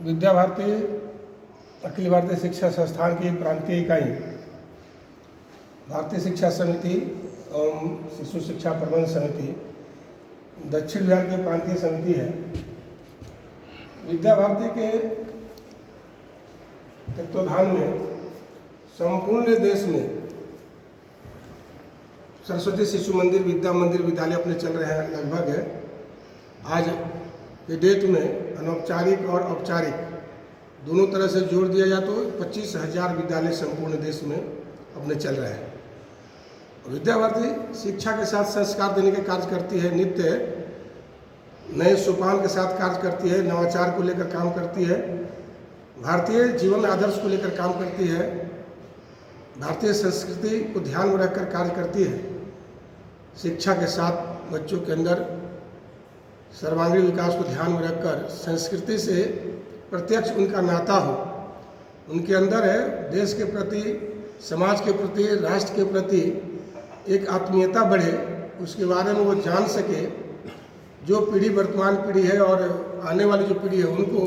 विद्या भारती अखिल भारतीय शिक्षा संस्थान की प्रांतीय इकाई भारतीय शिक्षा समिति एवं शिशु शिक्षा प्रबंध समिति दक्षिण बिहार की प्रांतीय समिति है। विद्या भारती के तत्वाधान में संपूर्ण देश में सरस्वती शिशु मंदिर, विद्या मंदिर, विद्यालय अपने चल रहे हैं। लगभग है आज के डेट में अनौपचारिक और औपचारिक दोनों तरह से जोड़ दिया जाए तो 25,000 विद्यालय संपूर्ण देश में अपने चल रहे हैं। विद्या भारती शिक्षा के साथ संस्कार देने के कार्य करती है, नित्य नए सोपान के साथ कार्य करती है, नवाचार को लेकर काम करती है, भारतीय जीवन आदर्श को लेकर काम करती है, भारतीय संस्कृति को ध्यान में रखकर कार्य करती है। शिक्षा के साथ बच्चों के अंदर सर्वांगीण विकास को ध्यान में रखकर संस्कृति से प्रत्यक्ष उनका नाता हो, उनके अंदर है देश के प्रति, समाज के प्रति, राष्ट्र के प्रति एक आत्मीयता बढ़े, उसके बारे में वो जान सके। जो पीढ़ी वर्तमान पीढ़ी है और आने वाली जो पीढ़ी है उनको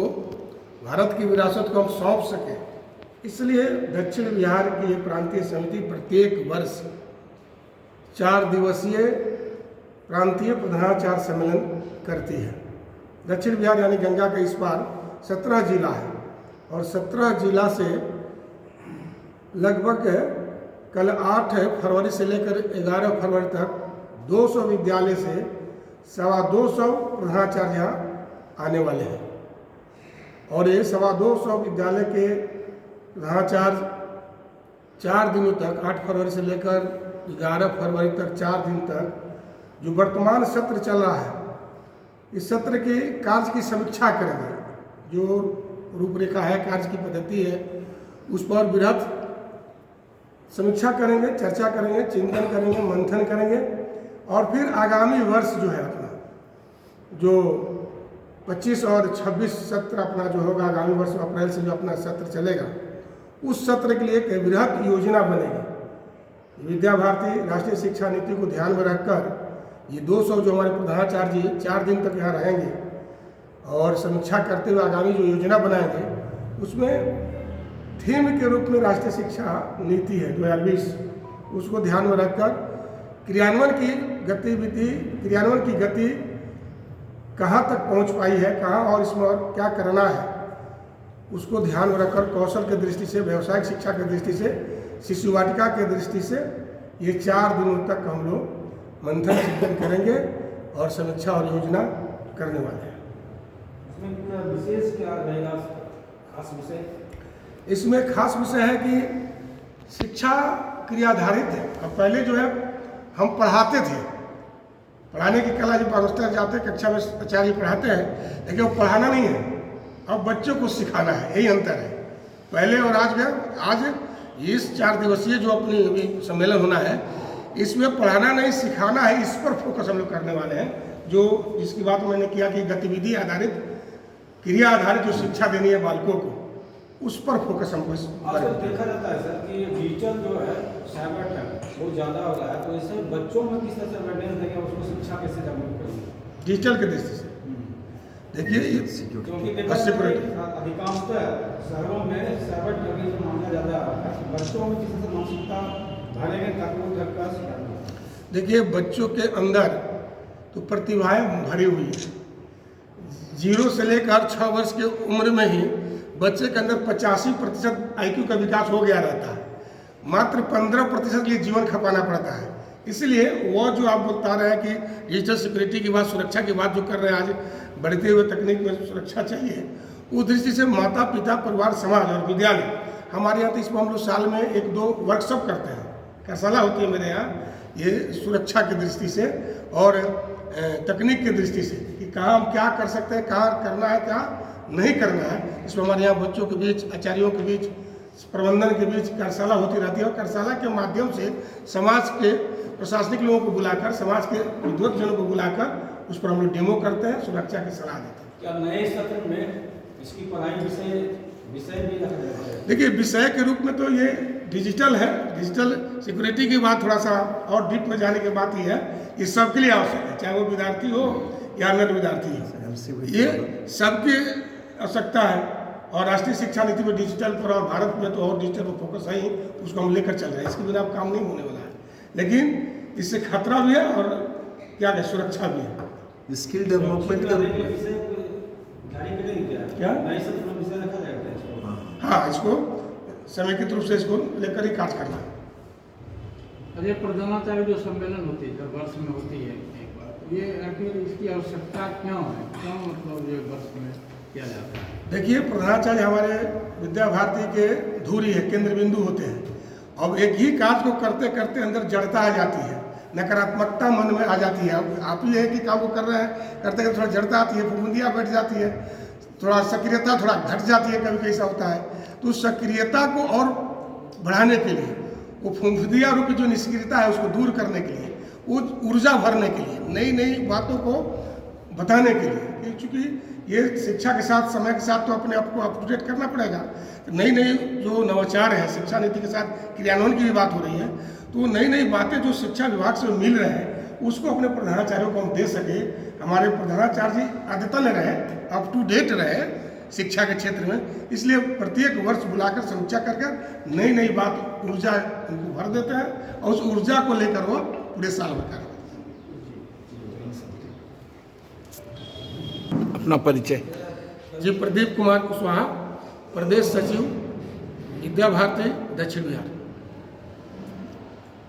भारत की विरासत को हम सौंप सके। इसलिए दक्षिण बिहार की ये प्रांतीय समिति प्रत्येक वर्ष 4 दिवसीय प्रांतीय प्रधानाचार्य सम्मेलन करती है। दक्षिण बिहार यानी गंगा के इस पार 17 जिला है और 17 जिला से लगभग कल 8 फरवरी से लेकर 11 फरवरी तक 200 विद्यालय से 225 प्रधानाचार्य यहाँ आने वाले हैं। और ये 225 विद्यालय के प्रधानाचार्य 4 दिनों तक 8 फरवरी से लेकर 11 फरवरी तक 4 दिन तक जो वर्तमान सत्र चल रहा है, इस सत्र के कार्य की समीक्षा करेंगे। जो रूपरेखा है, कार्य की पद्धति है, उस पर बृहद समीक्षा करेंगे, चर्चा करेंगे, चिंतन करेंगे, मंथन करेंगे और फिर आगामी वर्ष जो है अपना जो 25 और 26 सत्र अपना जो होगा, आगामी वर्ष अप्रैल से जो अपना सत्र चलेगा, उस सत्र के लिए एक बृहद योजना बनेगी। विद्या भारती राष्ट्रीय शिक्षा नीति को ध्यान में रखकर ये 200 जो हमारे प्रधानाचार्य जी 4 दिन तक यहाँ रहेंगे और समीक्षा करते हुए आगामी जो योजना बनाएंगे, उसमें थीम के रूप में राष्ट्रीय शिक्षा नीति है 2020, उसको ध्यान में रखकर क्रियान्वयन की गति कहाँ तक पहुँच पाई है, कहाँ और इसमें और क्या करना है, उसको ध्यान में रखकर कौशल की दृष्टि से, व्यावसायिक शिक्षा की दृष्टि से, शिशु वाटिका की दृष्टि से ये 4 दिनों तक हम लोग मंथन चिंतन करेंगे और समीक्षा और योजना करने वाले हैं। इसमें विशेष क्या रहेगा, खास विषय? इसमें खास विषय है कि शिक्षा क्रियाधारित है। अब पहले जो है हम पढ़ाते थे, पढ़ाने की कला जब मास्टर जाते कक्षा में आचार्य पढ़ाते हैं, लेकिन वो पढ़ाना नहीं है, अब बच्चों को सिखाना है। यही अंतर है पहले और आज में। आज इस 4 दिवसीय जो अपनी अभी सम्मेलन होना है, इसमें पढ़ाना नहीं सिखाना है, इस पर फोकस हम लोग करने वाले हैं। जो जिसकी बात मैंने किया कि गतिविधि आधारित, क्रिया आधारित जो शिक्षा देनी है बालकों को, उस पर फोकस हमको देखा जाता है सर कि डिजिटल जो है साइबर है वो ज़्यादा हो रहा है, तो इससे बच्चों में किस तरह से अवेयरनेस देंगे, उसको शिक्षा कैसे जागरूक करेंगे डिजिटल की दृष्टि से? देखिए क्योंकि अधिकांशतः शहरों में साइबर ठगी का मामला ज़्यादा है, बच्चों में किस तरह से मानसिकता ढालेंगे ताकि वो घर का? देखिए बच्चों के अंदर तो प्रतिभाएं भरी हुई है। 0 से लेकर 6 वर्ष की उम्र में ही बच्चे के अंदर 85% IQ का विकास हो गया रहता है। मात्र 15% के लिए जीवन खपाना पड़ता है। इसलिए वो जो आप बता रहे हैं कि डिजिटल सिक्योरिटी की बात, सुरक्षा की बात जो कर रहे हैं, आज बढ़ते हुए तकनीक में सुरक्षा चाहिए, उस दृष्टि से माता पिता, परिवार, समाज और विद्यालय, हमारे यहाँ तो इसमें हम लोग साल में 1-2 वर्कशॉप करते हैं, कार्यशाला होती है मेरे यहाँ, ये सुरक्षा की दृष्टि से और तकनीक की दृष्टि से कि कहाँ हम क्या कर सकते हैं, कहाँ करना है, क्या नहीं करना है। इसमें हमारे यहाँ बच्चों के बीच, आचार्यों के बीच, प्रबंधन के बीच कार्यशाला होती रहती है और कार्यशाला के माध्यम से समाज के प्रशासनिक लोगों को बुलाकर, समाज के विद्वतजनों को बुलाकर उस पर हम लोग डेमो करते हैं, सुरक्षा की सलाह देते हैं। क्या नए सत्र में इसकी पढ़ाई विषय भी रखा जाता है? देखिए विषय के रूप में तो ये डिजिटल है, डिजिटल सिक्योरिटी की बात थोड़ा सा और डीप में जाने की बात ही है, ये सबके लिए आवश्यक है, चाहे वो विद्यार्थी हो या अन्य विद्यार्थी हो, ये सबकी आवश्यकता है। और राष्ट्रीय शिक्षा नीति में डिजिटल पर और भारत में तो और डिजिटल पर फोकस है ही, उसको हम लेकर चल रहे हैं। इसके बिना अब काम नहीं होने वाला है, लेकिन इससे खतरा भी है और क्या है, सुरक्षा भी है। स्किल डेवलपमेंट का क्या? हाँ, इसको समेकित रूप से इसको लेकर ही कार्य करना है। अजय, प्रधानाचार्य जो सम्मेलन होती है, जो वर्ष में होती है एक बार, ये आखिर इसकी आवश्यकता क्यों है? क्यों मतलब ये वर्ष में किया जाता है? देखिए, प्रधानाचार्य हमारे विद्या भारती के धुरी है, केंद्र बिंदु होते हैं। अब एक ही कार्य को करते करते अंदर जड़ता आ जाती है, नकारात्मकता मन में आ जाती है। अब आप ही है कि काम को कर रहे हैं, करते करते थोड़ा जड़ता आती है, फुफुंदियाँ बैठ जाती है, थोड़ा सक्रियता थोड़ा घट जाती है, कभी कभी ऐसा होता है। तो उस सक्रियता को और बढ़ाने के लिए, वो फुफुंदिया रूपी जो निष्क्रियता है उसको दूर करने के लिए, वो ऊर्जा भरने के लिए, नई नई बातों को बताने के लिए, क्योंकि ये शिक्षा के साथ, समय के साथ तो अपने आप को अप टू डेट करना पड़ेगा। नई नई जो नवाचार है, शिक्षा नीति के साथ क्रियान्वयन की भी बात हो रही है, तो नई नई बातें जो शिक्षा विभाग से मिल रहे हैं उसको अपने प्रधानाचार्यों को हम दे सके। हमारे प्रधानाचार्य जी अद्यतन रहे, अप टू डेट रहे शिक्षा के क्षेत्र में, इसलिए प्रत्येक वर्ष बुलाकर समीक्षा कर कर नई नई बात, ऊर्जा उनको भर देते हैं और उस ऊर्जा को लेकर वो पूरे साल भर कर। अपना परिचय जी, प्रदीप कुमार कुशवाहा, प्रदेश सचिव विद्या भारती, दक्षिण बिहार।